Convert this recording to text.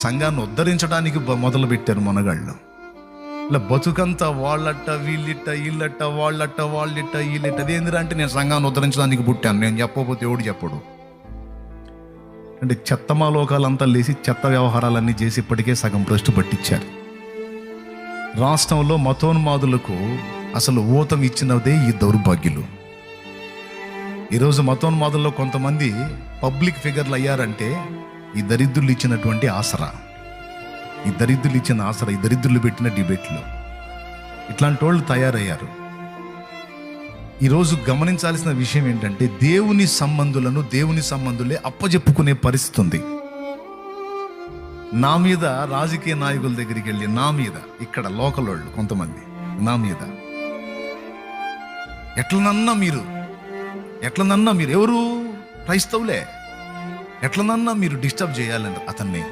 సంఘాన్ని ఉద్ధరించడానికి మొదలు పెట్టారు మనగాళ్ళు. ఇలా బతుకంతా వాళ్ళట్ట వీళ్ళిట్ట వీళ్ళట్ట వాళ్ళట్ట వాళ్ళిట్ట వీళ్ళిట్ట. అదేందిరా అంటే నేను సంఘాన్ని ఉద్ధరించడానికి పుట్టాను, నేను చెప్పకపోతే ఎవడు చెప్పడు అంటే చెత్తమాలోకాలంతా లేచి చెత్త వ్యవహారాలన్నీ చేసి ఇప్పటికే సగం భ్రష్టు పట్టించారు. రాష్ట్రంలో మతోన్మాదులకు అసలు ఊతం ఇచ్చినదే ఈ దౌర్భాగ్యులు. ఈరోజు మతోన్మాదుల్లో కొంతమంది పబ్లిక్ ఫిగర్లు అయ్యారంటే ఈ దరిద్రులు ఇచ్చినటువంటి ఆసరా, ఈ దరిద్రులు ఇచ్చిన ఆసరా, ఈ దరిద్రులు పెట్టిన డిబేట్లు, ఇట్లాంటి వాళ్ళు తయారయ్యారు. ఈరోజు గమనించాల్సిన విషయం ఏంటంటే దేవుని సంబంధులే అప్పజెప్పుకునే పరిస్థితి ఉంది. నా మీద రాజకీయ నాయకుల దగ్గరికి వెళ్ళి, నా మీద ఇక్కడ లోకల్ వాళ్ళు కొంతమంది నా మీద ఎట్లనన్నా మీరు ఎవరు క్రైస్తవులే, ఎట్లనన్నా మీరు డిస్టర్బ్ చేయాలంట అతన్ని.